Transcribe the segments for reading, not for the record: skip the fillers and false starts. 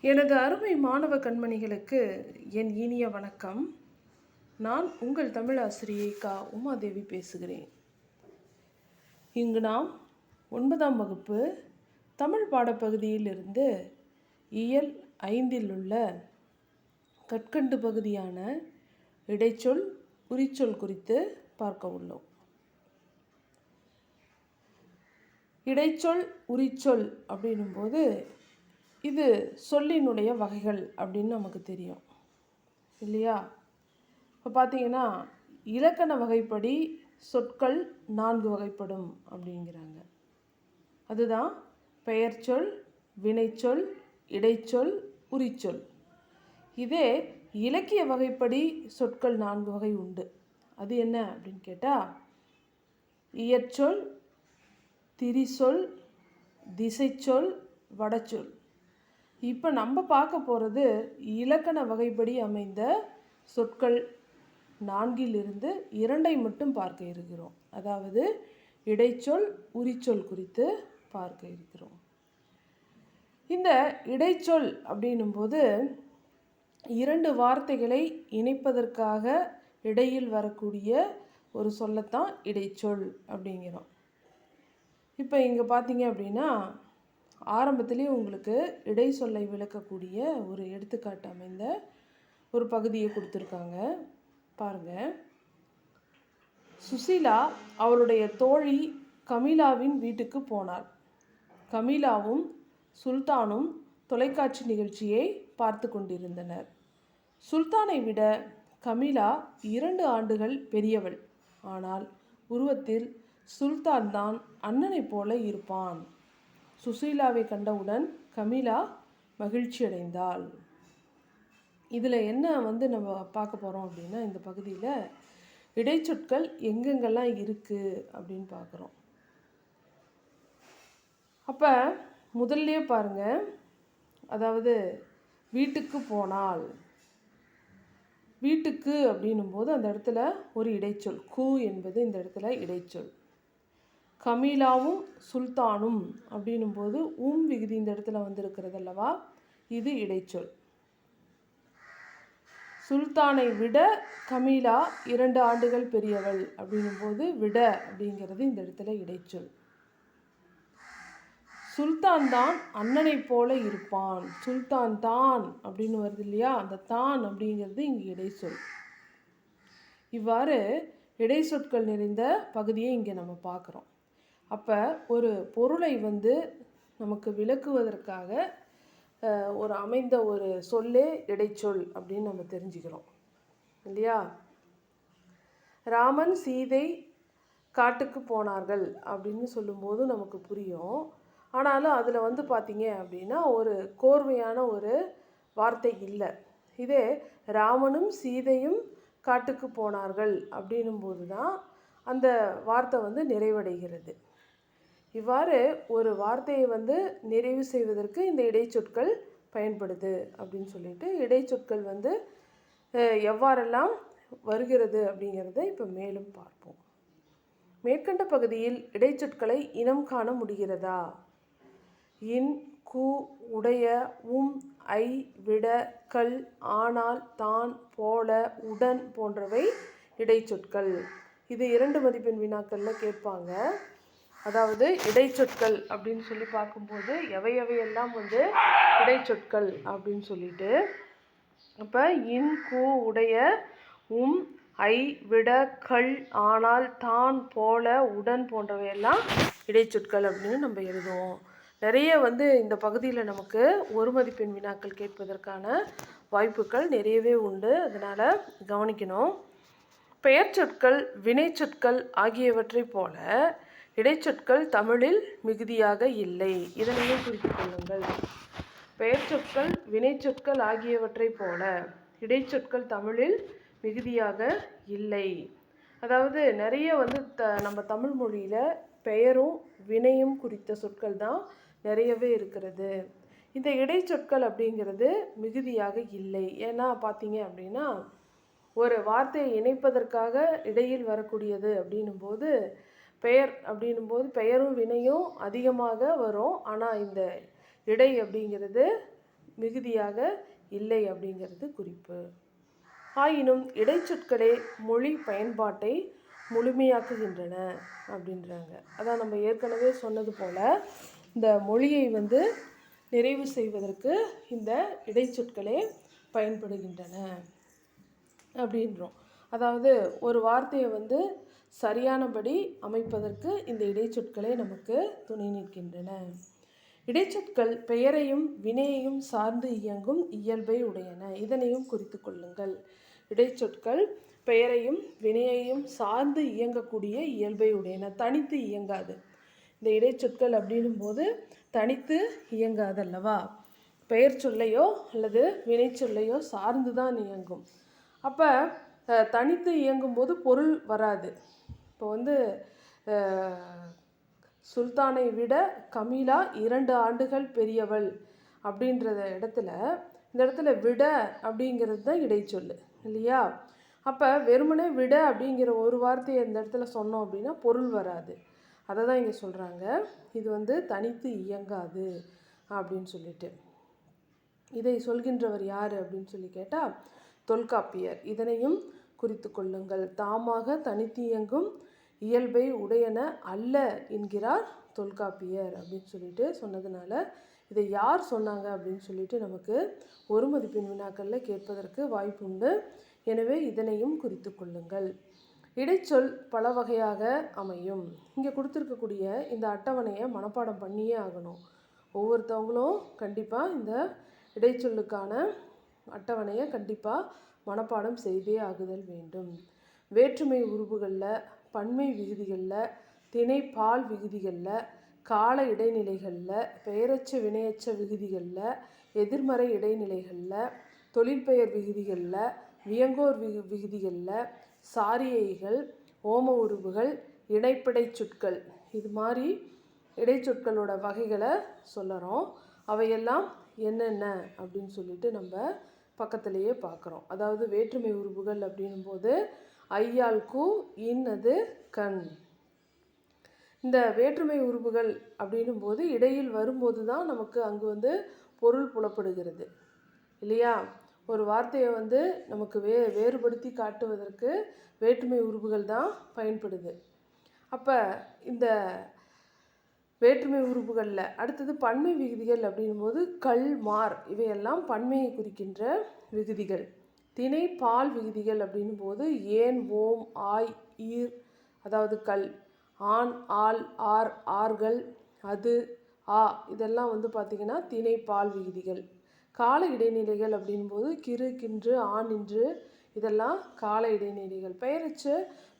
எனது அருமை மாணவ கண்மணிகளுக்கு என் இனிய வணக்கம். நான் உங்கள் தமிழ் ஆசிரியை உமாதேவி பேசுகிறேன். இங்கு நாம் 9ஆம் வகுப்பு தமிழ் பாடப்பகுதியிலிருந்து இயல் 5இல் உள்ள கற்கண்டு பகுதியான இடைச்சொல் உரிச்சொல் குறித்து பார்க்க உள்ளோம். இடைச்சொல் உரிச்சொல் அப்படின்னும்போது இது சொல்லினுடைய வகைகள் அப்படின்னு நமக்கு தெரியும் இல்லையா? இப்போ பார்த்தீங்கன்னா இலக்கண வகைப்படி சொற்கள் 4 வகைப்படும் அப்படிங்கிறாங்க. அதுதான் பெயர்ச்சொல், வினைச்சொல், இடைச்சொல், உரிச்சொல். இதே இலக்கிய வகைப்படி சொற்கள் 4 வகை உண்டு. அது என்ன அப்படின்னு கேட்டால் இயற்சொல், திரிசொல், திசைச்சொல், வடச்சொல். இப்போ நம்ம பார்க்க போகிறது இலக்கண வகைப்படி அமைந்த சொற்கள் 4இலிருந்து 2ஐ மட்டும் பார்க்க இருக்கிறோம். அதாவது இடைச்சொல் உரிச்சொல் குறித்து பார்க்க இருக்கிறோம். இந்த இடைச்சொல் அப்படின்னும்போது 2 வார்த்தைகளை இணைப்பதற்காக இடையில் வரக்கூடிய ஒரு சொல்லத்தான் இடைச்சொல் அப்படிங்கிறோம். இப்போ இங்கே பார்த்தீங்க அப்படின்னா ஆரம்பத்திலே உங்களுக்கு இடை சொல்லை விளக்கக்கூடிய ஒரு எடுத்துக்காட்டு அமைந்த ஒரு பகுதியை கொடுத்துருக்காங்க. பாருங்கள். சுசீலா அவளுடைய தோழி கமீலாவின் வீட்டுக்கு போனாள். கமீலாவும் சுல்தானும் தொலைக்காட்சி நிகழ்ச்சியை பார்த்து கொண்டிருந்தனர். சுல்தானை விட கமீலா 2 ஆண்டுகள் பெரியவள். ஆனால் உருவத்தில் சுல்தான் தான் அண்ணனை போல இருப்பான். சுசீலாவை கண்டவுடன் கமீலா மகிழ்ச்சி அடைந்தாள். இதில் என்ன நம்ம பார்க்க போகிறோம் அப்படின்னா, இந்த பகுதியில் இடைச்சொற்கள் எங்கெங்கெல்லாம் இருக்குது அப்படின்னு பார்க்குறோம். அப்போ முதல்லையே பாருங்கள், அதாவது வீட்டுக்கு போனால், வீட்டுக்கு அப்படின்னும்போது அந்த இடத்துல ஒரு இடைச்சொல் கூ என்பது இந்த இடத்துல இடைச்சொல். கமீலாவும் சுல்தானும் அப்படின்னும்போது விகுதி இந்த இடத்துல வந்திருக்கிறது அல்லவா, இது இடைச்சொல். சுல்தானை விட கமீலா 2 ஆண்டுகள் பெரியவள் அப்படின்னும்போது விட அப்படிங்கிறது இந்த இடத்துல இடைச்சொல். சுல்தான் தான் அண்ணனை போல இருப்பான். சுல்தான் தான் அப்படின்னு வருது இல்லையா, அந்த தான் அப்படிங்கிறது இங்கே இடைச்சொல். இவ்வாறு இடைச்சொற்கள் நிறைந்த பகுதியை இங்கே நம்ம பார்க்குறோம். அப்போ ஒரு பொருளை நமக்கு விளக்குவதற்காக ஒரு அமைந்த ஒரு சொல்லே இடைச்சொல் அப்படின்னு நம்ம தெரிஞ்சுக்கிறோம் இல்லையா? ராமன் சீதை காட்டுக்கு போனார்கள் அப்படின்னு சொல்லும்போது நமக்கு புரியும். ஆனாலும் அதில் பார்த்தீங்க அப்படின்னா ஒரு கோர்வையான ஒரு வார்த்தை இல்லை. இதே ராமனும் சீதையும் காட்டுக்கு போனார்கள் அப்படின்னும்போது தான் அந்த வார்த்தை நிறைவடைகிறது. இவ்வாறு ஒரு வார்த்தையை நிறைவு செய்வதற்கு இந்த இடைச்சொற்கள் பயன்படுது அப்படின்னு சொல்லிட்டு இடைச்சொற்கள் எவ்வாறெல்லாம் வருகிறது அப்படிங்கிறத இப்போ மேலும் பார்ப்போம். மேற்கண்ட பகுதியில் இடைச்சொற்களை இனம் காண முடிகிறதா? இன், கு, உடைய, ஐ, விட, கல், ஆனால், தான், போல, உடன் போன்றவை இடைச்சொற்கள். இது 2 மதிப்பெண் வினாக்களில் கேட்பாங்க. அதாவது இடைச்சொற்கள் அப்படின்னு சொல்லி பார்க்கும்போது எவையெல்லாம் இடைச்சொற்கள் அப்படின்னு சொல்லிட்டு, இப்போ இன், கு, உடைய, ஐ, விட, கல், ஆனால், தான், போல, உடன் போன்றவையெல்லாம் இடைச்சொற்கள் அப்படின்னு நம்ம எழுதுவோம். நிறைய இந்த பகுதியில் நமக்கு 1 மதிப்பெண் வினாக்கள் கேட்பதற்கான வாய்ப்புகள் நிறையவே உண்டு. அதனால் கவனிக்கணும். பெயர்ச்சொற்கள், வினைச்சொற்கள் ஆகியவற்றை போல இடைச்சொற்கள் தமிழில் மிகுதியாக இல்லை. இதனையும் குறித்துக் கொள்ளுங்கள். பெயர்ச்சொற்கள், வினைச்சொற்கள் ஆகியவற்றை போல இடைச்சொற்கள் தமிழில் மிகுதியாக இல்லை. அதாவது நிறைய நம்ம தமிழ் மொழியில் பெயரும் வினையும் குறித்த சொற்கள் தான் நிறையவே இருக்கிறது. இந்த இடைச்சொற்கள் அப்படிங்கிறது மிகுதியாக இல்லை. ஏன்னா பார்த்தீங்க அப்படின்னா ஒரு வார்த்தையை இணைப்பதற்காக இடையில் வரக்கூடியது அப்படின்னும்போது பெயர் அப்படின்னும்போது பெயரும் வினையும் அதிகமாக வரும். ஆனால் இந்த இடை அப்படிங்கிறது மிகுதியாக இல்லை அப்படிங்கிறது குறிப்பு. ஆயினும் இடைச்சொற்களே மொழி பயன்பாட்டை முழுமையாக்குகின்றன அப்படின்றாங்க. அதான் நம்ம ஏற்கனவே சொன்னது போல் இந்த மொழியை நிறைவு செய்வதற்கு இந்த இடைச்சொற்களே பயன்படுகின்றன அப்படின்றோம். அதாவது ஒரு வார்த்தையை சரியானபடி அமைப்பதற்கு இந்த இடைச்சொற்களே நமக்கு துணை நிற்கின்றன. இடைச்சொற்கள் பெயரையும் வினையையும் சார்ந்து இயங்கும் இயல்பை உடையன. இதனையும் குறித்து கொள்ளுங்கள். இடைச்சொற்கள் பெயரையும் வினையையும் சார்ந்து இயங்கக்கூடிய இயல்பை உடையன. தனித்து இயங்காது. இந்த இடைச்சொற்கள் அப்படின்னும் போது தனித்து இயங்காது அல்லவா? பெயர் சொல்லையோ அல்லது வினை சொல்லையோ சார்ந்து தான் இயங்கும். அப்போ தனித்து இயங்கும்போது பொருள் வராது. இப்போ சுல்தானை விட கமீலா 2 ஆண்டுகள் பெரியவள் அப்படின்ற இடத்துல இந்த இடத்துல விட அப்படிங்கிறது தான் இடைச்சொல் இல்லையா? அப்போ வெறுமனே விட அப்படிங்கிற ஒரு வார்த்தையை இந்த இடத்துல சொன்னோம் அப்படின்னா பொருள் வராது. அதை தான் இங்கே சொல்கிறாங்க. இது தனித்து இயங்காது அப்படின்னு சொல்லிட்டு. இதை சொல்கின்றவர் யார் அப்படின்னு சொல்லி கேட்டால் தொல்காப்பியர். இதனையும் குறித்து கொள்ளுங்கள். தாமாக தனித்து இயங்கும் இயல்பை உடையன அல்ல என்கிறார் தொல்காப்பியர் அப்படின்னு சொல்லிட்டு சொன்னதுனால இதை யார் சொன்னாங்க அப்படின்னு சொல்லிட்டு நமக்கு ஒரு மதிப்பெண் வினாக்களில் கேட்பதற்கு வாய்ப்பு உண்டு. எனவே இதனையும் குறித்து கொள்ளுங்கள். இடைச்சொல் பல வகையாக அமையும். இங்கே கொடுத்துருக்கக்கூடிய இந்த அட்டவணையை மனப்பாடம் பண்ணியே ஆகணும். ஒவ்வொருத்தவங்களும் கண்டிப்பாக இந்த இடைச்சொல்லுக்கான அட்டவணையை கண்டிப்பாக மனப்பாடம் செய்தே ஆகுதல் வேண்டும். வேற்றுமை உருபுகளில், பன்மை விகுதிகளில், திணை பால் விகுதிகளில், கால இடைநிலைகளில், பெயரச்ச வினையச்ச விகுதிகளில், எதிர்மறை இடைநிலைகளில், தொழிற்பெயர் விகுதிகளில், வியங்கோர் விகுதிகளில், சாரியைகள், ஓம உருபுகள், இடைப்படை சொற்கள், இது மாதிரி இடைச்சொற்களோட வகைகளை சொல்லறோம். அவையெல்லாம் என்னென்ன அப்படின்னு சொல்லிட்டு நம்ம பக்கத்திலேயே பார்க்குறோம். அதாவது வேற்றுமை உருபுகள் அப்படின்னும் போது ஐயால் கூ, இன் அது கண். இந்த வேற்றுமை உருபுகள் அப்படின்னும் போது இடையில் வரும்போது தான் நமக்கு அங்கு பொருள் புலப்படுகிறது இல்லையா? ஒரு வார்த்தையை நமக்கு வேறுபடுத்தி காட்டுவதற்கு வேற்றுமை உருபுகள் தான் பயன்படுது. அப்போ இந்த வேற்றுமை உருபுகளில் அடுத்தது பன்மை விகுதிகள் அப்படின்போது கல், மார் இவையெல்லாம் பன்மையை குறிக்கின்ற விகுதிகள். திணை பால் விகுதிகள் அப்படின்னும் போது ஏன், ஓம், ஆய், ஈர் அதாவது கல், ஆண், ஆள், ஆர், ஆர்கள், அது, ஆ இதெல்லாம் பார்த்திங்கன்னா திணை பால் விகுதிகள். கால இடைநிலைகள் அப்படின்போது கிறு, கின்று, ஆண், இன்று இதெல்லாம் கால இடைநிலைகள். பெயரச்ச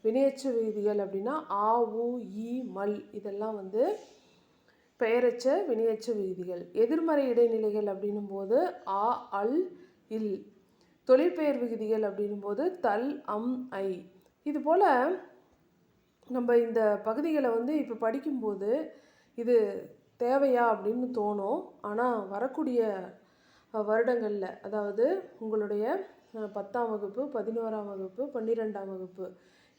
வினையச்ச விகுதிகள் அப்படின்னா ஆ, உ, ஈ, மல் இதெல்லாம் பெயரச்ச வினையச்ச விகுதிகள். எதிர்மறை இடைநிலைகள் அப்படின்னும் போது ஆ, அல், இல். தொழிற்பெயர் விகுதிகள் அப்படின்னும் போது தல், அம், ஐ. இது போல் நம்ம இந்த பகுதிகளை இப்போ படிக்கும்போது இது தேவையா அப்படின்னு தோணும். ஆனால் வரக்கூடிய வருடங்களில், அதாவது உங்களுடைய 10ஆம் வகுப்பு, 11ஆம் வகுப்பு, 12ஆம் வகுப்பு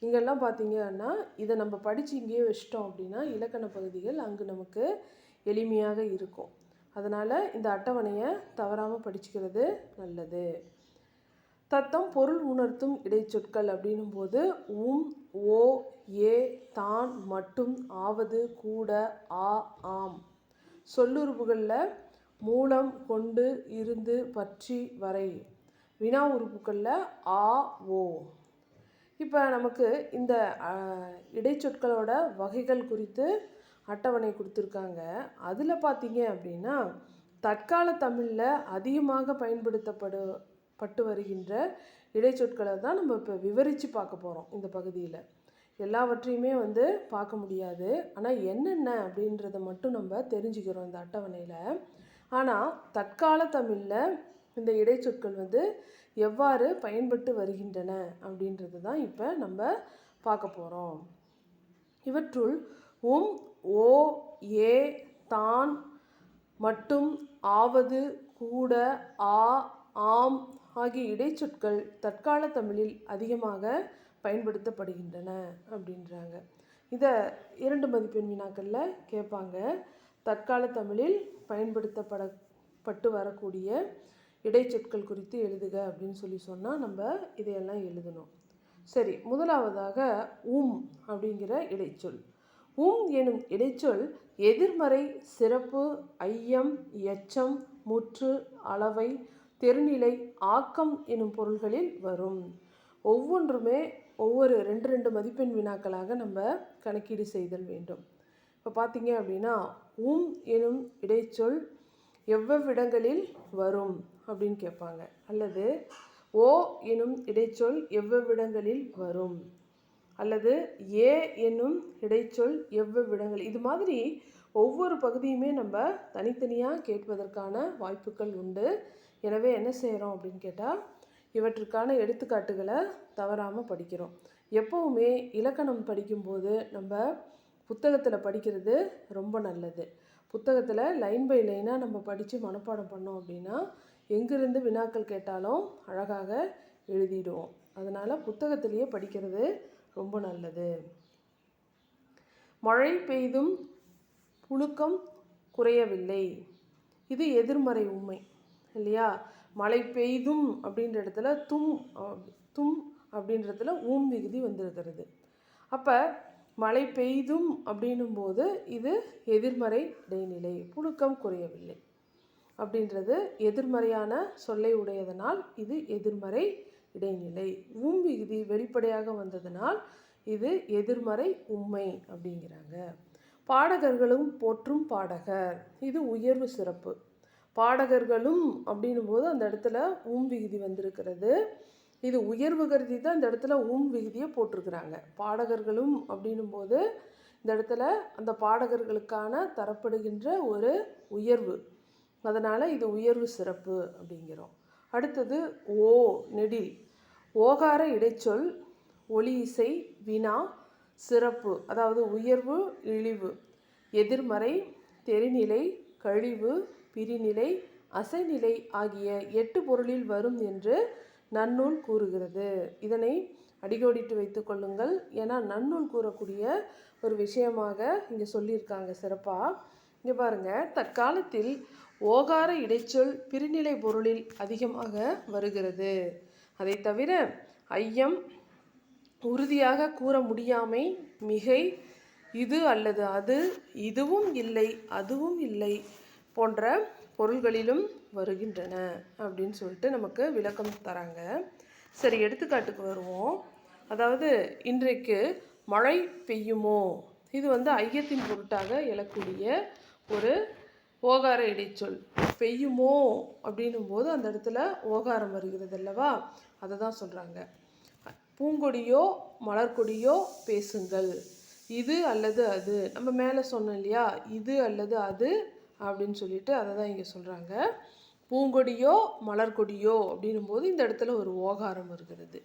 இங்கெல்லாம் பார்த்திங்கன்னா இதை நம்ம படித்து இங்கேயே வச்சிட்டோம் அப்படின்னா இலக்கண பகுதிகள் அங்கு நமக்கு எளிமையாக இருக்கும். அதனால் இந்த அட்டவணையை தவறாமல் படிச்சுக்கிறது நல்லது. தத்தம் பொருள் உணர்த்தும் இடைச்சொற்கள் அப்படின்னும் போது உம், ஓ, ஏ, தான், மட்டும், ஆவது, கூட, ஆ, ஆம். சொல்லுறுப்புகளில் மூலம், கொண்டு, இருந்து, பற்றி, வரை. வினா உறுப்புகளில் ஆ, ஓ. இப்போ நமக்கு இந்த இடைச்சொற்களோட வகைகள் குறித்து அட்டவணை கொடுத்துருக்காங்க. அதில் பார்த்தீங்க அப்படின்னா தற்கால தமிழில் அதிகமாக பயன்படுத்தப்பட்டு வருகின்ற இடைச்சொற்களை தான் நம்ம இப்போ விவரித்து பார்க்க போகிறோம். இந்த பகுதியில் எல்லாவற்றையுமே பார்க்க முடியாது. ஆனால் என்னென்ன அப்படின்றத மட்டும் நம்ம தெரிஞ்சுக்கிறோம் இந்த அட்டவணையில். ஆனால் தற்கால தமிழில் இந்த இடைச்சொற்கள் எவ்வாறு பயன்பட்டு வருகின்றன அப்படின்றது தான் இப்போ நம்ம பார்க்க போகிறோம். இவற்றுள் உம், ஓ, ஏ, தான், மட்டும், ஆவது, கூட, ஆ, ஆம் ஆகிய இடைச்சொற்கள் தற்கால தமிழில் அதிகமாக பயன்படுத்தப்படுகின்றன அப்படின்றாங்க. இதை 2 மதிப்பெண் வினாக்களில் கேட்பாங்க. தற்கால தமிழில் பயன்படுத்தப்பட பட்டு வரக்கூடிய இடைச்சொற்கள் குறித்து எழுதுக அப்படின்னு சொன்னால் நம்ம இதையெல்லாம் எழுதணும். சரி, முதலாவதாக அப்படிங்கிற இடைச்சொல். எனும் இடைச்சொல் எதிர்மறை, சிறப்பு, ஐயம், எச்சம், முற்று, அளவை, தெருநிலை, ஆக்கம் எனும் பொருள்களில் வரும். ஒவ்வொன்றுமே ஒவ்வொரு 2 மதிப்பெண் வினாக்களாக நம்ம கணக்கீடு செய்தல் வேண்டும். இப்போ பார்த்தீங்க அப்படின்னா எனும் இடைச்சொல் எவ்வளவிடங்களில் வரும் அப்படின்னு கேட்பாங்க. அல்லது ஓ எனும் இடைச்சொல் எவ்வளவிடங்களில் வரும், அல்லது ஏ என்னும் இடைச்சொல் எவ்வளவிடங்கள். இது மாதிரி ஒவ்வொரு பகுதியுமே நம்ம தனித்தனியாக கேட்பதற்கான வாய்ப்புகள் உண்டு. எனவே என்ன செய்கிறோம் அப்படின்னு கேட்டால், இவற்றுக்கான எடுத்துக்காட்டுகளை தவறாமல் படிக்கிறோம். எப்போவுமே இலக்கணம் படிக்கும்போது நம்ம புத்தகத்தில் படிக்கிறது ரொம்ப நல்லது. புத்தகத்தில் லைன் பை லைனாக நம்ம படித்து மனப்பாடம் பண்ணோம் அப்படின்னா எங்கிருந்து வினாக்கள் கேட்டாலும் அழகாக எழுதிடுவோம். அதனால் புத்தகத்திலேயே படிக்கிறது ரொம்ப நல்லது. மழை பெய்தும் புழுக்கம் குறையவில்லை, இது எதிர்மறை உண்மை இல்லையா? மழை பெய்தும் அப்படின்ற இடத்துல தும் அப்படின்றதுல விகுதி வந்திருக்கிறது. அப்போ மழை பெய்தும் அப்படின்னும் போது இது எதிர்மறை இடைநிலை. புழுக்கம் குறையவில்லை அப்படின்றது எதிர்மறையான சொல்லை உடையதனால் இது எதிர்மறை இடைநிலை. விகுதி வெளிப்படையாக வந்ததனால் இது எதிர்மறை உண்மை அப்படிங்கிறாங்க. பாடகர்களும் போற்றும் பாடகர், இது உயர்வு சிறப்பு. பாடகர்களும் அப்படின்னும் போது அந்த இடத்துல விகுதி வந்திருக்கிறது. இது உயர்வு கருதி தான் இந்த இடத்துல விகுதியை போட்டிருக்கிறாங்க. பாடகர்களும் அப்படின்னும் போது இந்த இடத்துல அந்த பாடகர்களுக்கான தரப்படுகின்ற ஒரு உயர்வு, அதனால் இது உயர்வு சிறப்பு அப்படிங்கிறோம். அடுத்தது நெடில். ஓகார இடைச்சொல் ஒலி, இசை, வினா, சிறப்பு, அதாவது உயர்வு, இழிவு, எதிர்மறை, தெரிநிலை, கழிவு, பிரிநிலை, அசைநிலை ஆகிய 8 பொருளில் வரும் என்று நன்னூல் கூறுகிறது. இதனை அடிக்கோடிட்டு வைத்து கொள்ளுங்கள். ஏன்னா நன்னூல் கூறக்கூடிய ஒரு விஷயமாக இங்கே சொல்லியிருக்காங்க சிறப்பாக. இங்கே பாருங்கள், தற்காலத்தில் ஓகார இடைச்சொல் பிரிநிலை பொருளில் அதிகமாக வருகிறது. அதை தவிர ஐயம், உறுதியாக கூற முடியாமை, மிகை, இது அல்லது அது, இதுவும் இல்லை அதுவும் இல்லை போன்ற பொருள்களிலும் வருகின்றன அப்படின்னு சொல்லிட்டு நமக்கு விளக்கம் தராங்க. சரி, எடுத்துக்காட்டுக்கு வருவோம். அதாவது இன்றைக்கு மழை பெய்யுமோ, இது ஐயத்தின் பொருட்டாக எழக்கூடிய ஒரு ஓகார இடைச்சொல். பெய்யுமோ அப்படின்னும் போது அந்த இடத்துல ஓகாரம் வருகிறது அல்லவா, அதை தான் சொல்கிறாங்க. பூங்கொடியோ மலர்கொடியோ பேசுங்கள், இது அல்லது அது, நம்ம மேலே சொன்னோம் இல்லையா, இது அல்லது அது அப்படின்னு சொல்லிட்டு அதை தான் இங்கே சொல்கிறாங்க. பூங்கொடியோ மலர்கொடியோ அப்படின்னும் போது இந்த இடத்துல ஒரு ஓகாரம் வருகிறது.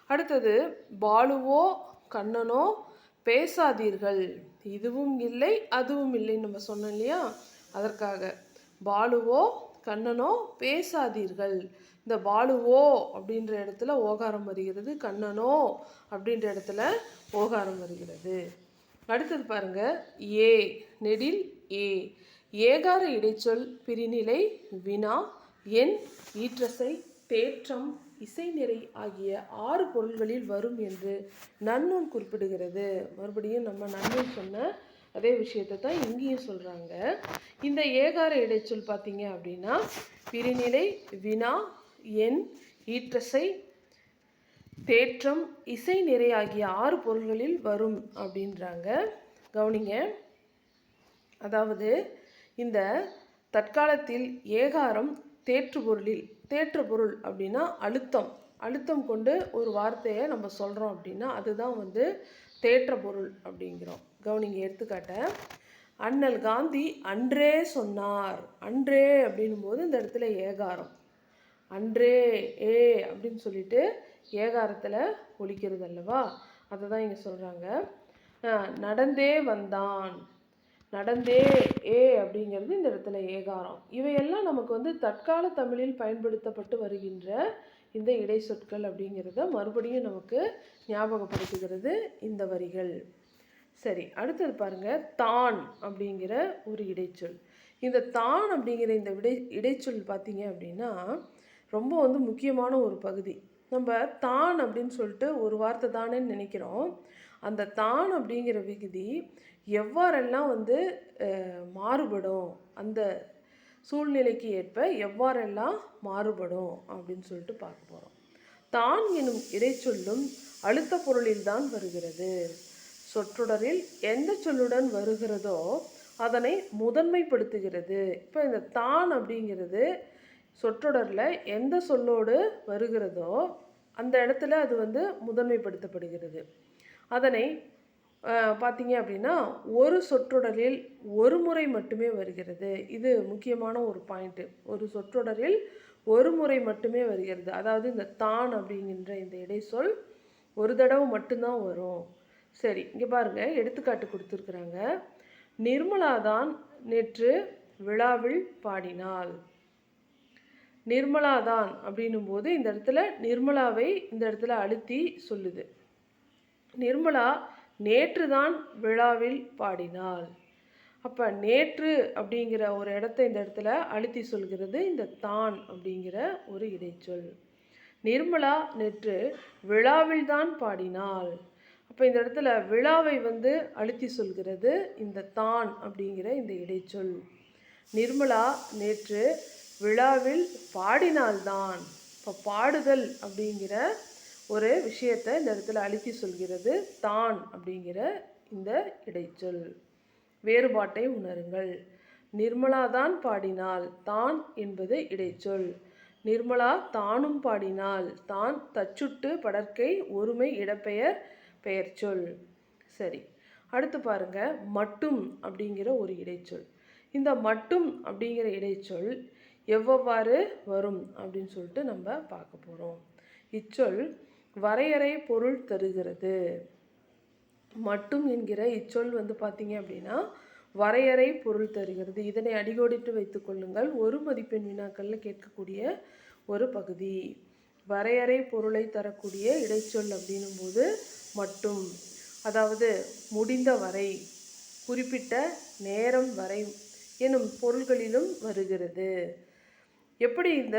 அடுத்தது பாலுவோ கண்ணனோ பேசாதீர்கள், இதுவும் இல்லை அதுவும் இல்லைன்னு நம்ம சொன்னோம் இல்லையா, அதற்காக பாலுவோ கண்ணனோ பேசாதீர்கள். இந்த பாலுவோ அப்படின்ற இடத்துல ஓகாரம் வருகிறது, கண்ணனோ அப்படின்ற இடத்துல ஓகாரம் வருகிறது. அடுத்தது பாருங்க, நெடில் ஏகார இடைச்சொல் பிரிநிலை, வினா, எண், ஈற்றசை, தேற்றம், இசைநிறை ஆகிய 6 பொருள்களில் வரும் என்று நன்னூல் குறிப்பிடுகிறது. மறுபடியும் நம்ம நன்னூல் சொன்ன அதே விஷயத்தை தான் இங்கேயும் சொல்கிறாங்க. இந்த ஏகார இடைச்சொல் பார்த்தீங்க அப்படின்னா பிரிநிலை, வினா, எண், ஈற்றசை, தேற்றம், இசைநிறை ஆகிய 6 பொருள்களில் வரும் அப்படின்றாங்க. கவனிங்க, அதாவது இந்த தற்காலத்தில் ஏகாரம் தேற்று பொருளில், தேற்று பொருள் அப்படின்னா அழுத்தம் கொண்டு ஒரு வார்த்தையை நம்ம சொல்கிறோம் அப்படின்னா அதுதான் தேற்ற பொருள் அப்படிங்கிறோம். கவனிங்க, எடுத்துக்காட்ட அண்ணல் காந்தி அன்றே சொன்னார். அன்றே அப்படின்னும் போது இந்த இடத்துல ஏகாரம், அன்றே அப்படின்னு சொல்லிட்டு ஏகாரத்தில் ஒலிக்கிறது அல்லவா, அதை தான் இங்கே சொல்கிறாங்க. நடந்தே வந்தான், நடந்தே அப்படிங்கிறது இந்த இடத்துல ஏகாரம். இவையெல்லாம் நமக்கு தற்கால தமிழில் பயன்படுத்தப்பட்டு வருகின்ற இந்த இடை சொற்கள் அப்படிங்கிறத மறுபடியும் நமக்கு ஞாபகப்படுத்துகிறது இந்த வரிகள். சரி, அடுத்தது பாருங்க, தான் அப்படிங்கிற ஒரு இடைச்சொல். இந்த தான் அப்படிங்கிற இந்த இடைச்சொல் பார்த்தீங்க அப்படின்னா ரொம்ப முக்கியமான ஒரு பகுதி. நம்ம தான் அப்படின்னு சொல்லிட்டு ஒரு வார்த்தை தானேன்னு நினைக்கிறோம். அந்த தான் அப்படிங்கிற விகுதி எவ்வாறெல்லாம் மாறுபடும், அந்த சூழ்நிலைக்கு ஏற்ப எவ்வாறெல்லாம் மாறுபடும் அப்படின்னு சொல்லிட்டு பார்க்க போகிறோம். தான் எனும் இடைச்சொல்லும் அழுத்த பொருளில்தான் வருகிறது. சொற்றொடரில் எந்த சொல்லுடன் வருகிறதோ அதனை முதன்மைப்படுத்துகிறது. இப்போ இந்த தான் அப்படிங்கிறது சொற்றொடரில் எந்த சொல்லோடு வருகிறதோ அந்த இடத்துல அது முதன்மைப்படுத்தப்படுகிறது. அதனை பார்த்தீங்க அப்படின்னா ஒரு சொற்றொடரில் ஒரு முறை மட்டுமே வருகிறது. இது முக்கியமான ஒரு பாயிண்ட்டு. ஒரு சொற்றொடரில் ஒரு முறை மட்டுமே வருகிறது. அதாவது இந்த தான் அப்படிங்கின்ற இந்த இடைச்சொல் ஒரு தடவை மட்டும்தான் வரும். சரி, இங்கே பாருங்கள், எடுத்துக்காட்டு கொடுத்துருக்குறாங்க. நிர்மலா தான் நேற்று விழாவில் பாடினாள். நிர்மலா தான் அப்படின்னும் போது இந்த இடத்துல நிர்மலாவை இந்த இடத்துல அழுத்தி சொல்லுது. நிர்மலா நேற்று தான் விழாவில் பாடினாள். அப்போ நேற்று அப்படிங்கிற ஒரு இடத்த இந்த இடத்துல அழுத்தி சொல்கிறது இந்த தான் அப்படிங்கிற ஒரு இடைச்சொல். நிர்மலா நேற்று விழாவில் தான் பாடினாள். அப்போ இந்த இடத்துல விழாவை அழுத்தி சொல்கிறது இந்த தான் அப்படிங்கிற இந்த இடைச்சொல். நிர்மலா நேற்று விழாவில் பாடினால்தான். இப்போ பாடுதல் அப்படிங்கிற ஒரு விஷயத்தை இந்த இடத்துல அழுத்தி சொல்கிறது தான் அப்படிங்கிற இந்த இடைச்சொல். வேறுபாட்டை உணருங்கள். நிர்மலா தான் பாடினாள், தான் என்பது இடைச்சொல். நிர்மலா தானும் பாடினாள், தான் தச்சுட்டு படற்கை ஒருமை இடப்பெயர் பெயர்ச்சொல். சரி, அடுத்து பாருங்க, மட்டும் அப்படிங்கிற ஒரு இடைச்சொல். இந்த மட்டும் அப்படிங்கிற இடைச்சொல் எவ்வாறு வரும் அப்படின்னு சொல்லிட்டு நம்ம பார்க்க போகிறோம். இச்சொல் வரையறை பொருள் தருகிறது. மட்டும் என்கிற இச்சொல் பார்த்தீங்க அப்படின்னா வரையறை பொருள் தருகிறது. இதனை அடிகோடிட்டு வைத்துக் கொள்ளுங்கள். ஒரு மதிப்பெண் வினாக்களில் கேட்கக்கூடிய ஒரு பகுதி. வரையறை பொருளை தரக்கூடிய இடைச்சொல் அப்படின்னும் போது மட்டும், அதாவது முடிந்த வரை, குறிப்பிட்ட நேரம் வரை எனும் பொருள்களிலும் வருகிறது. எப்படி இந்த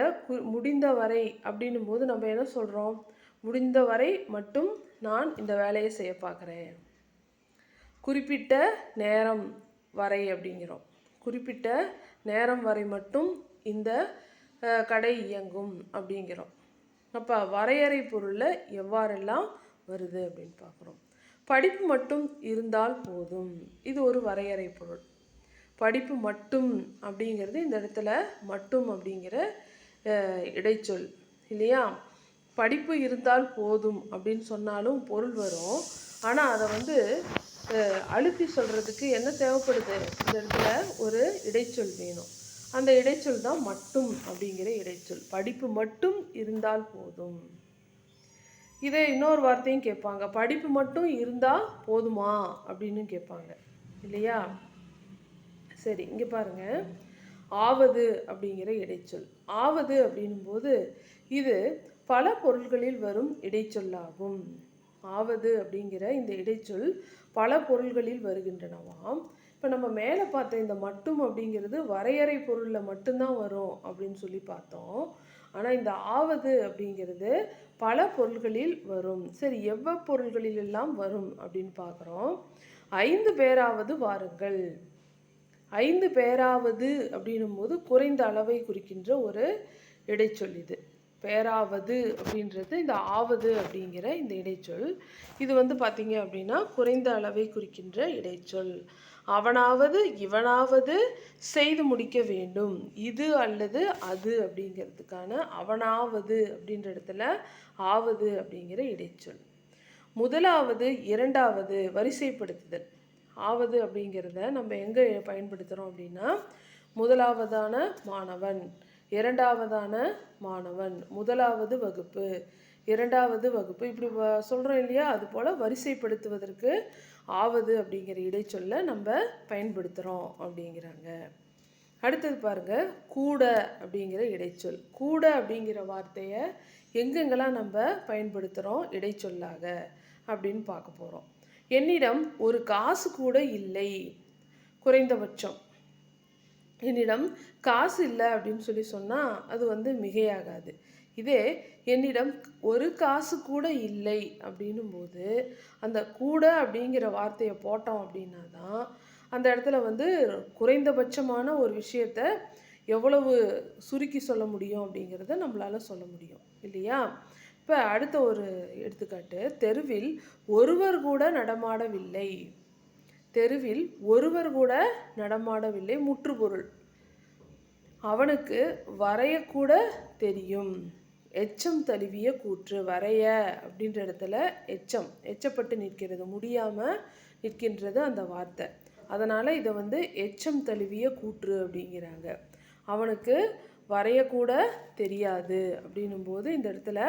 முடிந்த வரை அப்படின்னும் போது நம்ம என்ன சொல்கிறோம்? முடிந்த வரை மட்டும் நான் இந்த வேலையை செய்ய பார்க்குறேன். குறிப்பிட்ட நேரம் வரை அப்படிங்கிறோம். குறிப்பிட்ட நேரம் வரை மட்டும் இந்த கடை இயங்கும் அப்படிங்கிறோம். அப்போ வரையறை பொருளில் எவ்வாறெல்லாம் வருது அப்படின்னு பார்க்குறோம். படிப்பு மட்டும் இருந்தால் போதும், இது ஒரு வரையறை பொருள். படிப்பு மட்டும் அப்படிங்கிறது இந்த இடத்துல மட்டும் அப்படிங்கிற இடைச்சொல் இல்லையா? படிப்பு இருந்தால் போதும் அப்படின்னு சொன்னாலும் பொருள் வரும். ஆனால் அதை அழுத்தி சொல்கிறதுக்கு என்ன தேவைப்படுது? இந்த இடத்துல ஒரு இடைச்சொல் வேணும். அந்த இடைச்சொல் தான் மட்டும் அப்படிங்கிற இடைச்சொல். படிப்பு மட்டும் இருந்தால் போதும். இதை இன்னொரு வார்த்தையும் கேட்பாங்க, படிப்பு மட்டும் இருந்தால் போதுமா அப்படின்னு கேட்பாங்க இல்லையா? சரி, இங்கே பாருங்கள், ஆவது அப்படிங்கிற இடைச்சொல். ஆவது அப்படின்னும்போது இது பல பொருள்களில் வரும் இடைச்சொல்லாகும். ஆவது அப்படிங்கிற இந்த இடைச்சொல் பல பொருள்களில் வருகின்றனவாம். இப்போ நம்ம மேலே பார்த்த இந்த மட்டும் அப்படிங்கிறது வரையறை பொருளில் மட்டும்தான் வரும் அப்படின்னு சொல்லி பார்த்தோம். ஆனால் இந்த ஆவது அப்படிங்கிறது பல பொருள்களில் வரும். சரி, பொருள்களில் எல்லாம் வரும் அப்படின்னு பார்க்குறோம். 5 பேராவது வாருங்கள். 5 பேராவது அப்படின்னும் போது குறைந்த அளவை குறிக்கின்ற ஒரு இடைச்சொல். இது பேராவது அப்படின்றது இந்த ஆவது அப்படிங்கிற இந்த இடைச்சொல். இது பார்த்தீங்க அப்படின்னா குறைந்த அளவை குறிக்கின்ற இடைச்சொல். அவனாவது இவனாவது செய்து முடிக்க வேண்டும், இது அல்லது அது அப்படிங்கிறதுக்கான அவனாவது அப்படின்ற இடத்துல ஆவது அப்படிங்கிற இடைச்சொல். முதலாவது இரண்டாவது வரிசைப்படுத்துதல். ஆவது அப்படிங்கிறத நம்ம எங்கே பயன்படுத்துகிறோம் அப்படின்னா, முதலாவதான மாணவன், இரண்டாவதான மாணவன், முதலாவது வகுப்பு, இரண்டாவது வகுப்பு, இப்படி சொல்கிறோம் இல்லையா? அதுபோல் வரிசைப்படுத்துவதற்கு ஆவது அப்படிங்கிற இடைச்சொல்ல நம்ம பயன்படுத்துகிறோம் அப்படிங்கிறாங்க. அடுத்தது பாருங்கள், கூட அப்படிங்கிற இடைச்சொல். கூட அப்படிங்கிற வார்த்தையை எங்கெங்கெல்லாம் நம்ம பயன்படுத்துகிறோம் இடைச்சொல்லாக அப்படின்னு பார்க்க போகிறோம். என்னிடம் ஒரு காசு கூட இல்லை, குறைந்தபட்சம். என்னிடம் காசு இல்லை அப்படின்னு சொன்னால் அது வந்து மிகையாகாது. இதே என்னிடம் ஒரு காசு கூட இல்லை அப்படின்னும் போது அந்த கூட அப்படிங்கிற வார்த்தையை போட்டோம் அப்படின்னா தான் அந்த இடத்துல வந்து குறைந்தபட்சமான ஒரு விஷயத்த எவ்வளவு சுருக்கி சொல்ல முடியும் அப்படிங்கிறத நம்மளால் சொல்ல முடியும் இல்லையா? இப்போ அடுத்த ஒரு எடுத்துக்காட்டு, தெருவில் ஒருவர் கூட நடமாடவில்லை. தெருவில் ஒருவர் கூட நடமாடவில்லை முற்றுப்பொருள். அவனுக்கு வரையக்கூட தெரியும். எச்சம் தழுவிய கூற்று. வரைய அப்படின்ற இடத்துல எச்சப்பட்டு நிற்கிறது, முடியாமல் நிற்கின்றது அந்த வார்த்தை. அதனால் இதை வந்து எச்சம் தழுவிய கூற்று அப்படிங்கிறாங்க. அவனுக்கு வரையக்கூட தெரியாது அப்படின்னும்போது இந்த இடத்துல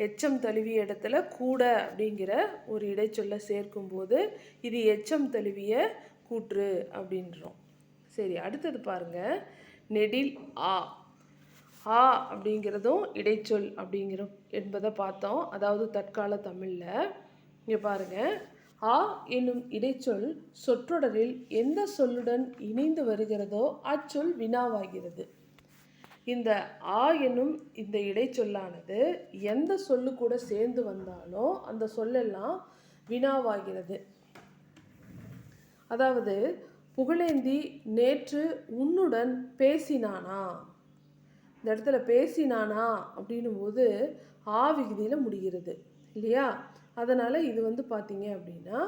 எச்சம் தழுவிய இடத்துல கூட அப்படிங்கிற ஒரு இடைச்சொல்லை சேர்க்கும்போது இது எச்சம் தழுவிய கூற்று அப்படின்றோம். சரி, அடுத்தது பாருங்கள், நெடில் ஆ. ஆ அப்படிங்கிறதும் இடைச்சொல் என்பதை பார்த்தோம். அதாவது தற்கால தமிழில் இங்கே பாருங்கள், ஆ என்னும் இடைச்சொல் சொற்றொடரில் எந்த சொல்லுடன் இணைந்து வருகிறதோ அச்சொல் வினாவாகிறது. இந்த ஆ என்னும் இந்த இடைச்சொல்லானது எந்த சொல்லு கூட சேர்ந்து வந்தாலும் அந்த சொல்லெல்லாம் வினாவாகிறது. அதாவது புகழேந்தி நேற்று உன்னுடன் பேசினானா, இந்த இடத்துல பேசினானா அப்படின்னும் போது ஆ விகுதியில் முடிகிறது இல்லையா? அதனால் இது வந்து பார்த்தீங்க அப்படின்னா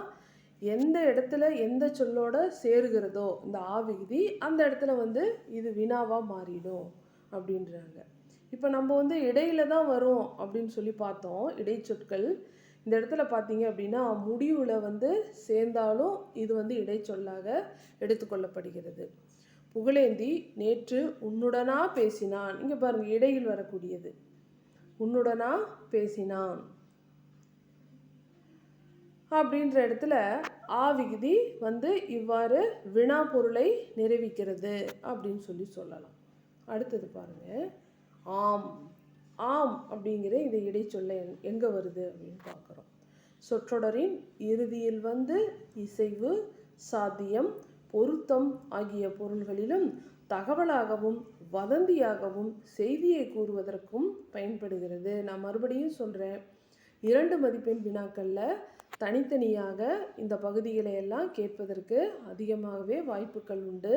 எந்த இடத்துல எந்த சொல்லோட சேருகிறதோ இந்த ஆ விகுதி அந்த இடத்துல வந்து இது வினாவாக மாறிடும் அப்படின்றாங்க. இப்போ நம்ம வந்து இடையில தான் வரும் அப்படின்னு சொல்லி பார்த்தோம் இடைச்சொற்கள். இந்த இடத்துல பார்த்தீங்க அப்படின்னா முடிவில் வந்து சேர்ந்தாலும் இது வந்து இடைச்சொல்லாக எடுத்துக்கொள்ளப்படுகிறது. புகழேந்தி நேற்று உன்னுடனா பேசினான். இங்கே பாருங்கள், இடையில் வரக்கூடியது உன்னுடனா பேசினான் அப்படின்ற இடத்துல ஆ விகுதி வந்து இவ்வாறு வினா பொருளை நிறைவிக்கிறது அப்படின்னு சொல்லலாம். அடுத்தது பாருங்கள், ஆம். ஆம் அப்படிங்கிற இந்த இடைச்சொல்ல எங்கே வருது அப்படின்னு பார்க்குறோம். சொற்றொடரின் இறுதியில் வந்து இசைவு, சாத்தியம், பொருத்தம் ஆகிய பொருள்களிலும் தகவலாகவும் வதந்தியாகவும் செய்தியை கூறுவதற்கும் பயன்படுகிறது. நான் மறுபடியும் சொல்கிறேன், 2 மதிப்பெண் வினாக்களில் தனித்தனியாக இந்த பகுதிகளை எல்லாம் கேட்பதற்கு அதிகமாகவே வாய்ப்புகள் உண்டு.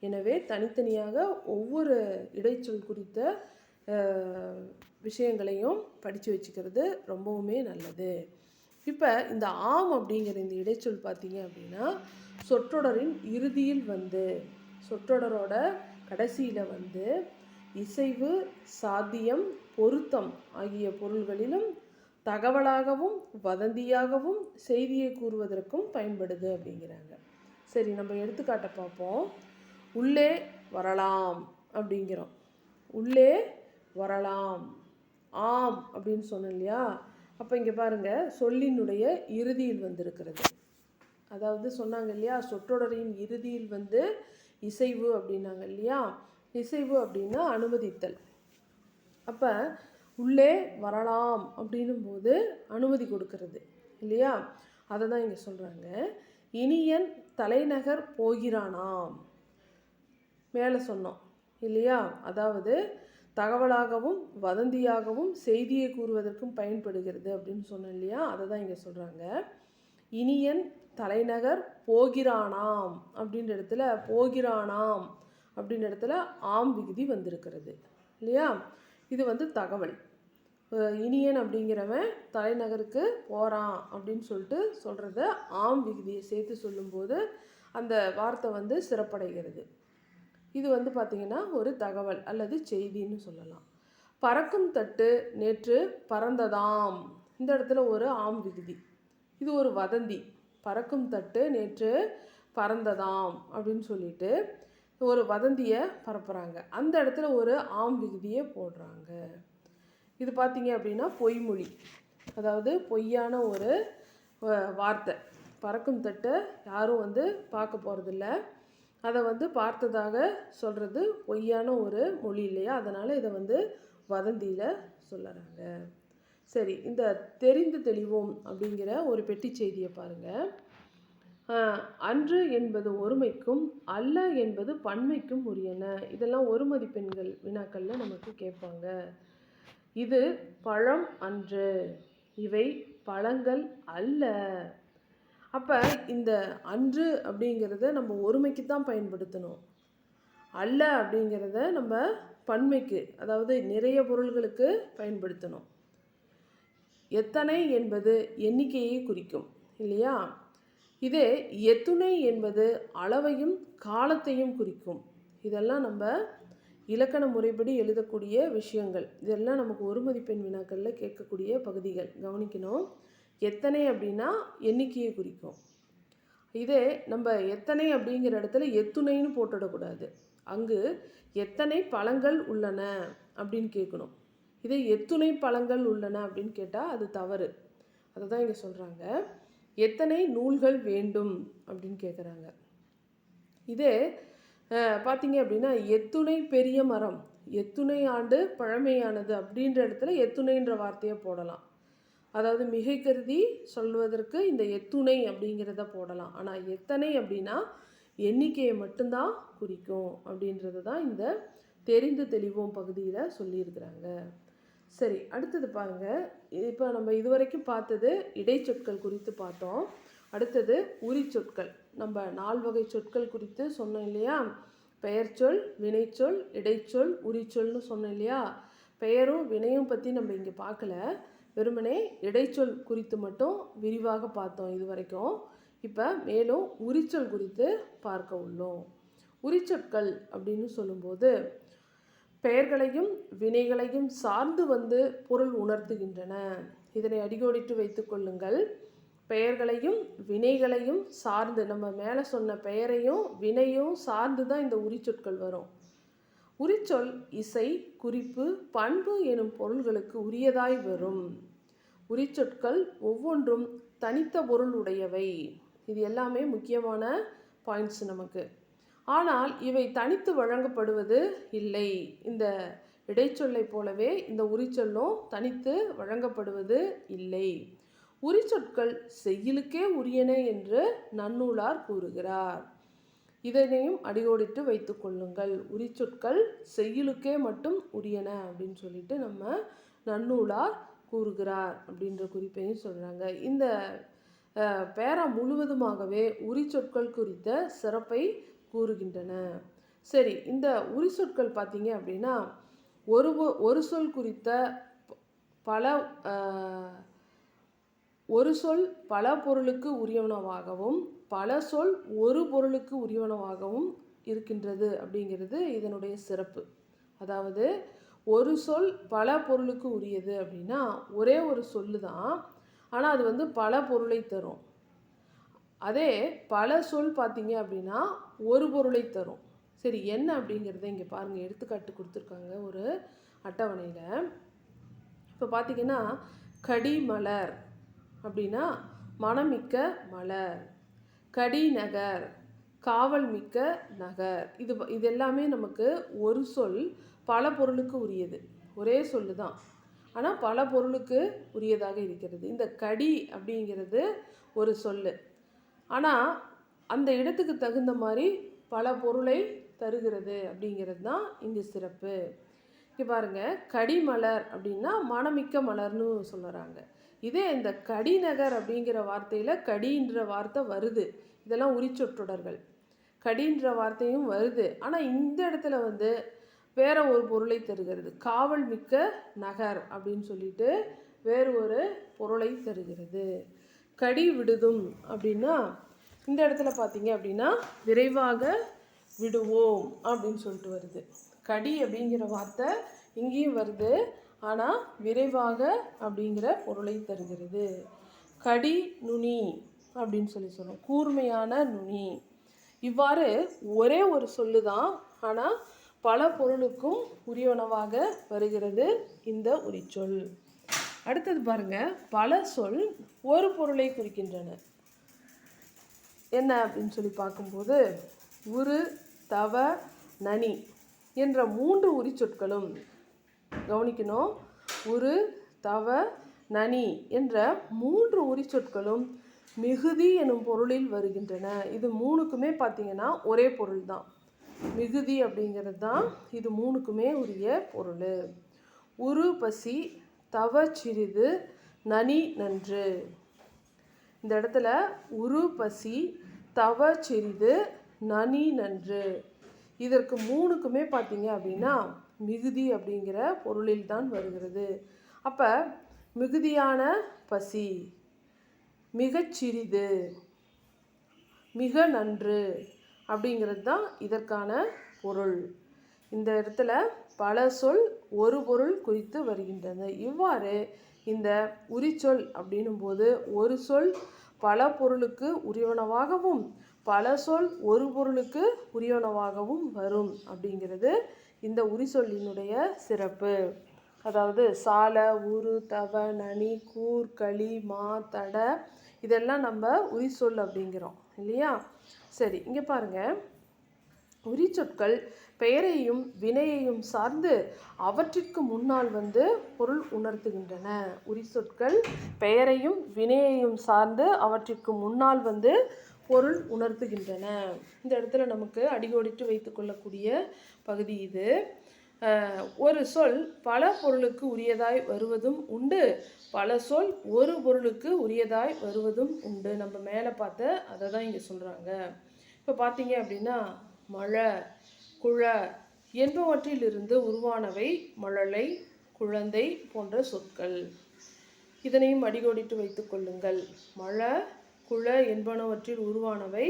எனவே தனித்தனியாக ஒவ்வொரு இடைச்சொல் குறித்த விஷயங்களையும் படித்து வச்சுக்கிறது ரொம்பவுமே நல்லது. இப்போ இந்த ஆம் அப்படிங்கிற இந்த இடைச்சொல் பார்த்தீங்க அப்படின்னா சொற்றொடரின் இறுதியில் வந்து சொற்றொடரோட கடைசியில் வந்து இசைவு, சாத்தியம், பொருத்தம் ஆகிய பொருள்களிலும் தகவலாகவும் வதந்தியாகவும் செய்தியை கூறுவதற்கும் பயன்படுது அப்படிங்கிறாங்க. சரி, நம்ம எடுத்துக்காட்ட பார்ப்போம். உள்ளே வரலாம் அப்படிங்கிறோம். உள்ளே வரலாம், ஆம் அப்படின்னு சொன்னோம் இல்லையா? அப்போ இங்கே பாருங்கள், சொல்லினுடைய இறுதியில் வந்திருக்கிறது. அதாவது சொன்னாங்க இல்லையா, சொற்றொடரின் இறுதியில் வந்து இசைவு அப்படின்னாங்க இல்லையா? இசைவு அப்படின்னா அனுமதித்தல். அப்போ உள்ளே வரலாம் அப்படின்னும் போது அனுமதி கொடுக்கறது இல்லையா? அதை தான் இங்கே சொல்கிறாங்க. இனியன் தலைநகர் போகிறானாம். மேலே சொன்னோம் இல்லையா? அதாவது தகவலாகவும் வதந்தியாகவும் செய்தியை கூறுவதற்கும் பயன்படுகிறது அப்படின்னு சொன்னோம் இல்லையா? அதை தான் இங்கே சொல்கிறாங்க. இனியன் தலைநகர் போகிறானாம் அப்படின்ற இடத்துல போகிறானாம் அப்படின்ற இடத்துல ஆம் விகுதி வந்திருக்கிறது இல்லையா? இது வந்து தகவல். இனியன் அப்படிங்கிறவன் தலைநகருக்கு போகிறான் அப்படின்னு சொல்கிறத ஆம் விகுதியை சேர்த்து சொல்லும்போது அந்த வார்த்தை வந்து சிறப்படைகிறது. இது வந்து பார்த்திங்கன்னா ஒரு தகவல் அல்லது செய்தின்னு சொல்லலாம். பறக்கும் தட்டு நேற்று பறந்ததாம். இந்த இடத்துல ஒரு ஆம் விகுதி. இது ஒரு வதந்தி. பறக்கும் தட்டு நேற்று பறந்ததாம் அப்படின்னு சொல்லிட்டு ஒரு வதந்தியை பரப்புகிறாங்க. அந்த இடத்துல ஒரு ஆம் விகுதியை போடுறாங்க. இது பார்த்திங்க அப்படின்னா பொய்மொழி, அதாவது பொய்யான ஒரு வார்த்தை. பறக்கும் தட்டை யாரும் வந்து பார்க்க போகிறதில்ல, அதை வந்து பார்த்ததாக சொல்கிறது பொய்யான ஒரு மொழி இல்லையா? அதனால் இதை வந்து வதந்தியில் சொல்லுறாங்க. சரி, இந்த தெரிந்து தெளிவோம் அப்படிங்கிற ஒரு பெட்டி செய்தியை பாருங்கள். அன்று என்பது ஒருமைக்கும் அல்ல என்பது பன்மைக்கும் உரியன. இதெல்லாம் ஒரு மதிப்பெண்கள் வினாக்களில் நமக்கு கேட்பாங்க. இது பழம் அன்று, இவை பழங்கள் அல்ல. அப்போ இந்த அன்று அப்படிங்கிறத நம்ம ஒருமைக்கு தான் பயன்படுத்தணும். அல்ல அப்படிங்கிறத நம்ம பன்மைக்கு, அதாவது நிறைய பொருள்களுக்கு பயன்படுத்தணும். எத்தனை என்பது எண்ணிக்கையை குறிக்கும் இல்லையா? இதே எத்துணை என்பது அளவையும் காலத்தையும் குறிக்கும். இதெல்லாம் நம்ம இலக்கண முறைப்படி எழுதக்கூடிய விஷயங்கள். இதெல்லாம் நமக்கு ஒரு மதிப்பெண் வினாக்களில் கேட்கக்கூடிய பகுதிகள், கவனிக்கணும். எத்தனை அப்படின்னா எண்ணிக்கையை குறிக்கும். இதே நம்ம எத்தனை அப்படிங்கிற இடத்துல எத்துணைன்னு போட்டுடக்கூடாது. அங்கு எத்தனை பழங்கள் உள்ளன அப்படின்னு கேட்கணும். இதே எத்துணை பழங்கள் உள்ளன அப்படின்னு கேட்டால் அது தவறு. அதை தான் இங்கே சொல்கிறாங்க. எத்தனை நூல்கள் வேண்டும் அப்படின்னு கேட்குறாங்க. இதே பார்த்தீங்க அப்படின்னா எத்துணை பெரிய மரம், எத்துணை ஆண்டு பழமையானது அப்படின்ற இடத்துல எத்துணைன்ற வார்த்தையை போடலாம். அதாவது மிகை கருதி சொல்வதற்கு இந்த எத்துணை அப்படிங்கிறத போடலாம். ஆனால் எத்தனை அப்படின்னா எண்ணிக்கையை மட்டும்தான் குறிக்கும் அப்படின்றது தான் இந்த தெரிந்து தெளிவோம் பகுதியில் சொல்லியிருக்கிறாங்க. சரி, அடுத்தது பாருங்கள். இப்போ நம்ம இதுவரைக்கும் பார்த்தது இடைச்சொற்கள் குறித்து பார்த்தோம். அடுத்தது உரிச்சொற்கள். நம்ம 4 வகை சொற்கள் குறித்து சொன்னோம் இல்லையா? பெயர்ச்சொல், வினைச்சொல், இடைச்சொல், உரிச்சொல்னு சொன்னோம் இல்லையா? பெயரும் வினையும் பற்றி நம்ம இங்கே பார்க்கல. வெறுமனே இடைச்சொல் குறித்து மட்டும் விரிவாக பார்த்தோம் இது வரைக்கும். இப்போ மேலும் உரிச்சொல் குறித்து பார்க்க உள்ளோம். உரிச்சொற்கள் அப்படின்னு சொல்லும்போது பெயர்களையும் வினைகளையும் சார்ந்து வந்து பொருள் உணர்த்துகின்றன. இதனை அடிக்கோடிட்டு வைத்து கொள்ளுங்கள். பெயர்களையும் வினைகளையும் சார்ந்து, நம்ம மேலே சொன்ன பெயரையும் வினையும் சார்ந்து தான் இந்த உரிச்சொற்கள் வரும். உரிச்சொல் இசை, குறிப்பு, பண்பு எனும் பொருள்களுக்கு உரியதாய் வரும். உரிச்சொற்கள் ஒவ்வொன்றும் தனித்த பொருள் உடையவை. இது எல்லாமே முக்கியமான பாயிண்ட்ஸ் நமக்கு. ஆனால் இவை தனித்து வழங்கப்படுவது இல்லை. இந்த இடைச்சொல்லை போலவே இந்த உரிச்சொல்லும் தனித்து வழங்கப்படுவது இல்லை. உரிச்சொற்கள் செய்யுளுக்கே உரியன என்று நன்னூலார் கூறுகிறார். இதனையும் அடியோடிட்டு வைத்து கொள்ளுங்கள். உரிச்சொற்கள் செய்யுளுக்கே மட்டும் உரியன அப்படின்னு சொல்லிட்டு நம்ம நன்னூலார் கூறுகிறார் அப்படின்ற குறிப்பையும் சொல்கிறாங்க. இந்த பேரா முழுவதுமாகவே உரிச்சொற்கள் குறித்த சிறப்பை கூறுகின்றன. சரி, இந்த உரிச்சொற்கள் பார்த்தீங்க அப்படின்னா ஒரு சொல் குறித்த ஒரு சொல் பல பொருளுக்கு உரியவனவாகவும் பல சொல் ஒரு பொருளுக்கு உரியவனவாகவும் இருக்கின்றது அப்படிங்கிறது இதனுடைய சிறப்பு. அதாவது ஒரு சொல் பல பொருளுக்கு உரியது அப்படின்னா ஒரே ஒரு சொல்லு தான், ஆனால் அது வந்து பல பொருளை தரும். அதே பல சொல் பார்த்தீங்க அப்படின்னா ஒரு பொருளை தரும். சரி, என்ன அப்படிங்கிறத இங்கே பாருங்கள், எடுத்துக்காட்டு கொடுத்துருக்காங்க ஒரு அட்டவணையில். இப்போ பார்த்தீங்கன்னா கடிமலர் அப்படின்னா மனமிக்க மலர், கடிநகர் காவல் மிக்க நகர். இது எல்லாமே நமக்கு ஒரு சொல் பல பொருளுக்கு உரியது. ஒரே சொல்லு தான், ஆனால் பல பொருளுக்கு உரியதாக இருக்கிறது. இந்த கடி அப்படிங்கிறது ஒரு சொல்லு, ஆனால் அந்த இடத்துக்கு தகுந்த மாதிரி பல பொருளை தருகிறது அப்படிங்கிறது தான் இங்கே சிறப்பு. இங்கே பாருங்கள், கடிமலர் அப்படின்னா மனமிக்க மலர்னு சொல்லுறாங்க. இதே இந்த கடிநகர் அப்படிங்கிற வார்த்தையில் கடின்ற வார்த்தை வருது. இதெல்லாம் உரிச்சொற்றொடர்கள். கடின்ற வார்த்தையும் வருது, ஆனால் இந்த இடத்துல வந்து வேற ஒரு பொருளை தருகிறது. காவல் மிக்க நகர் அப்படின்னு சொல்லிட்டு வேறு ஒரு பொருளை தருகிறது. கடி விடுதும் அப்படின்னா இந்த இடத்துல பார்த்தீங்க அப்படின்னா விரைவாக விடுவோம் அப்படின்னு சொல்லிட்டு வருது. கடி அப்படிங்கிற வார்த்தை இங்கேயும் வருது, ஆனால் விரைவாக அப்படிங்கிற பொருளை தருகிறது. கடி நுனி அப்படின்னு சொல்லுவோம், கூர்மையான நுனி. இவ்வாறு ஒரே ஒரு சொல்லு தான், ஆனால் பல பொருளுக்கும் உரியவனவாக வருகிறது இந்த உரிச்சொல். அடுத்தது பாருங்க, பல சொல் ஒரு பொருளை குறிக்கின்றன. என்ன அப்படின்னு சொல்லி பார்க்கும்போது உரு, தவ, நனி என்ற 3 உரிச்சொற்களும் கவனிக்கணும். உரு, தவ, நனி என்ற 3 உரிச்சொற்களும் மிகுதி எனும் பொருளில் வருகின்றன. இது மூணுக்குமே பார்த்தீங்கன்னா ஒரே பொருள் தான். மிகுதி அப்படிங்கிறது தான் இது மூணுக்குமே உரிய பொருள். உரு பசி தவ சிறிது நனி நன்று. இந்த இடத்துல உரு பசி தவ சிறிது நனி நன்று, இதற்கு மூணுக்குமே பார்த்தீங்க அப்படின்னா மிகுதி அப்படிங்கிற பொருளில் தான் வருகிறது. அப்போ மிகுதியான பசி, மிகச்சிறிது, மிக நன்று அப்படிங்கிறது தான் இதற்கான பொருள். இந்த இடத்துல பல சொல் ஒரு பொருள் குறித்து வருகின்றன. இவ்வாறு இந்த உரிச்சொல் அப்படின்னும் போது ஒரு சொல் பல பொருளுக்கு உரியவனவாகவும் பல சொல் ஒரு பொருளுக்கு உரியவனவாகவும் வரும் அப்படிங்கிறது இந்த உரிச்சொல்லினுடைய சிறப்பு. அதாவது சால, உரு, தவ, நனி, கூர், களி, மா, தட இதெல்லாம் நம்ம உரிச்சொல் அப்படிங்கிறோம் இல்லையா? சரி, இங்கே பாருங்கள். உரிச்சொற்கள் பெயரையும் வினையையும் சார்ந்து அவற்றிற்கு முன்னால் பொருள் உணர்த்துகின்றன. உரிச்சொற்கள் பெயரையும் வினையையும் சார்ந்து அவற்றிற்கு முன்னால் பொருள் உணர்த்துகின்றன. இந்த இடத்துல நமக்கு அடிக்கோடிட்டு வைத்துக்கொள்ளக்கூடிய பகுதி இது. ஒரு சொல் பல பொருளுக்கு உரியதாய் வருவதும் உண்டு, பல சொல் ஒரு பொருளுக்கு உரியதாய் வருவதும் உண்டு. நம்ம மேலே பார்த்த அதை தான் இங்கே சொல்கிறாங்க. இப்போ பார்த்தீங்க அப்படின்னா மழை, குழ என்பவற்றிலிருந்து உருவானவை மழலை, குழந்தை போன்ற சொற்கள். இதனையும் அடிக்கோடிட்டு வைத்துக் கொள்ளுங்கள். மழை, குழ என்பனவற்றில் உருவானவை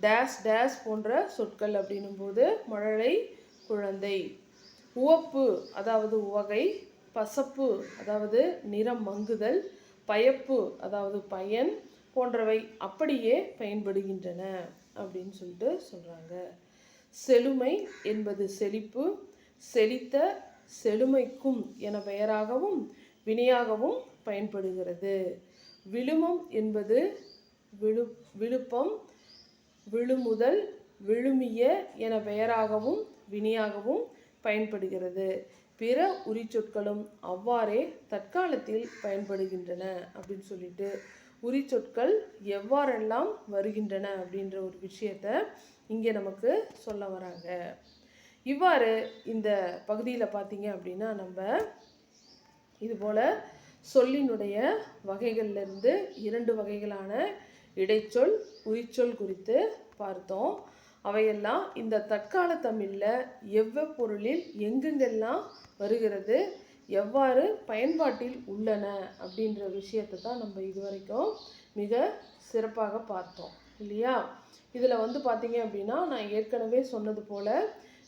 டேஸ் டேஸ் போன்ற சொற்கள் அப்படின்னும் போது மழலை, குழந்தை. உவப்பு அதாவது உவகை, பசப்பு அதாவது நிறம் மங்குதல், பயப்பு அதாவது பயன் போன்றவை அப்படியே பயன்படுகின்றன அப்படின்னு சொல்லிட்டு சொல்கிறாங்க. செழுமை என்பது செழிப்பு, செழித்த, செழுமைக்கும் என பெயராகவும் வினையாகவும் பயன்படுகிறது. விழுமம் என்பது விழுப்பம், விழுமுதல், விழுமிய என பெயராகவும் வினையாகவும் பயன்படுகிறது. பிற உரிச்சொற்களும் அவ்வாறே தற்காலத்தில் பயன்படுகின்றன அப்படின்னு சொல்லிட்டு உரிச்சொற்கள் எவ்வாறெல்லாம் வருகின்றன அப்படின்ற ஒரு விஷயத்த இங்கே நமக்கு சொல்ல வராங்க. இவ்வாறு இந்த பகுதியில் பார்த்தீங்க அப்படின்னா நம்ம இதுபோல் சொல்லினுடைய வகைகள்லேருந்து 2 வகைகளான இடைச்சொல், உரிச்சொல் குறித்து பார்த்தோம். அவையெல்லாம் இந்த தற்கால தமிழில் எவ்வப்பொருளில் எங்கெங்கெல்லாம் வருகிறது, எவ்வாறு பயன்பாட்டில் உள்ளன அப்படின்ற விஷயத்தை தான் நம்ம இதுவரைக்கும் மிக சிறப்பாக பார்த்தோம் இல்லையா? இதில் பார்த்தீங்க அப்படின்னா நான் ஏற்கனவே சொன்னது போல்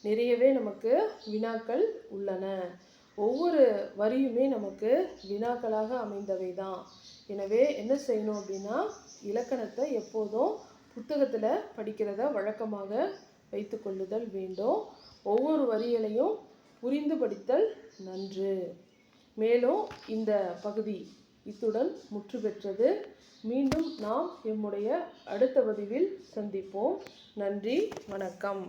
நிறையவே நமக்கு வினாக்கள் உள்ளன. ஒவ்வொரு வரியுமே நமக்கு வினாக்களாக அமைந்தவை தான். எனவே என்ன செய்யணும் அப்படின்னா இலக்கணத்தை எப்போதும் புத்தகத்தில் படிக்கிறத வழக்கமாக வைத்து கொள்ளுதல் வேண்டும். ஒவ்வொரு வரிகளையும் புரிந்து படித்தல் நன்று. மேலும் இந்த பகுதி இத்துடன் முற்று பெற்றது. மீண்டும் நாம் எம்முடைய அடுத்த பதிவில் சந்திப்போம். நன்றி, வணக்கம்.